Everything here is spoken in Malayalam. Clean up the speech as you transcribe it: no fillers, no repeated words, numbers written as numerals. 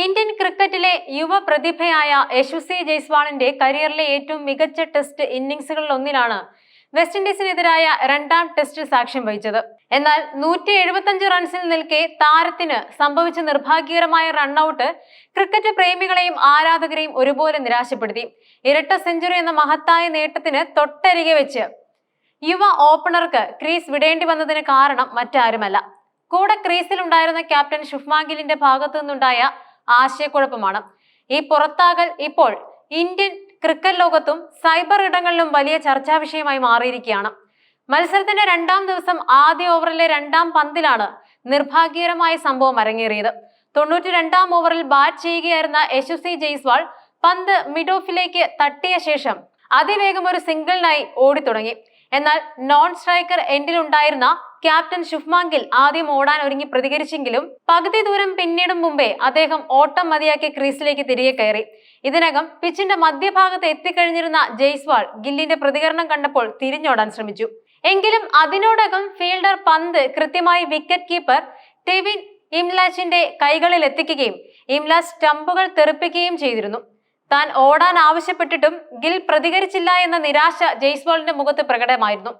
ഇന്ത്യൻ ക്രിക്കറ്റിലെ യുവ പ്രതിഭയായ യശസ്വി ജയ്സ്വാളിന്റെ കരിയറിലെ ഏറ്റവും മികച്ച ടെസ്റ്റ് ഇന്നിംഗ്സുകളിലൊന്നിലാണ് വെസ്റ്റ് ഇൻഡീസിനെതിരായ രണ്ടാം ടെസ്റ്റ് സാക്ഷ്യം വഹിച്ചത്. എന്നാൽ 175 റൺസിൽ നിൽക്കെ താരത്തിന് സംഭവിച്ച നിർഭാഗ്യകരമായ റണ്ണൌട്ട് ക്രിക്കറ്റ് പ്രേമികളെയും ആരാധകരെയും ഒരുപോലെ നിരാശപ്പെടുത്തി. ഇരട്ട സെഞ്ചുറി എന്ന മഹത്തായ നേട്ടത്തിന് തൊട്ടരികെ വെച്ച് യുവ ഓപ്പണർക്ക് ക്രീസ് വിടേണ്ടി വന്നതിന് കാരണം മറ്റാരുമല്ല, കൂടെ ക്രീസിലുണ്ടായിരുന്ന ക്യാപ്റ്റൻ ശുഭ്മാൻ ഗില്ലിന്റെ ഭാഗത്തു നിന്നുണ്ടായ ആശയക്കുഴപ്പമാണ്. ഈ പുറത്താകൽ ഇപ്പോൾ ഇന്ത്യൻ ക്രിക്കറ്റ് ലോകത്തും സൈബർ ഇടങ്ങളിലും വലിയ ചർച്ചാ വിഷയമായി മാറിയിരിക്കുകയാണ്. മത്സരത്തിന്റെ രണ്ടാം ദിവസം ആദ്യ ഓവറിലെ രണ്ടാം പന്തിലാണ് നിർഭാഗ്യകരമായ സംഭവം അരങ്ങേറിയത്. 92-ാം ഓവറിൽ ബാറ്റ് ചെയ്യുകയായിരുന്ന യശസ്വി ജയ്സ്വാൾ പന്ത് മിഡ് ഓഫിലേക്ക് തട്ടിയ ശേഷം അതിവേഗം ഒരു സിംഗിളിനായി ഓടിത്തുടങ്ങി. എന്നാൽ നോൺ സ്ട്രൈക്കർ എൻഡിലുണ്ടായിരുന്ന ക്യാപ്റ്റൻ ശുഭ്മാൻ ഗിൽ ആദ്യം ഓടാൻ ഒരുങ്ങി പ്രതികരിച്ചെങ്കിലും പകുതി ദൂരം പിന്നിടും മുമ്പേ അദ്ദേഹം ഓട്ടം മതിയാക്കി ക്രീസിലേക്ക് തിരികെ കയറി. ഇതിനകം പിച്ചിന്റെ മധ്യഭാഗത്ത് എത്തിക്കഴിഞ്ഞിരുന്ന ജയ്സ്വാൾ ഗില്ലിന്റെ പ്രതികരണം കണ്ടപ്പോൾ തിരിഞ്ഞോടാൻ ശ്രമിച്ചു. എങ്കിലും അതിനോടകം ഫീൽഡർ പന്ത് കൃത്യമായി വിക്കറ്റ് കീപ്പർ ടെവിൻ ഇംലാച്ചിന്റെ കൈകളിൽ എത്തിക്കുകയും ഇംലാച്ച് സ്റ്റമ്പുകൾ തെറിപ്പിക്കുകയും ചെയ്തിരുന്നു. താൻ ഓടാൻ ആവശ്യപ്പെട്ടിട്ടും ഗിൽ പ്രതികരിച്ചില്ല എന്ന നിരാശ ജയ്സ്വാളിന്റെ മുഖത്ത് പ്രകടമായിരുന്നു.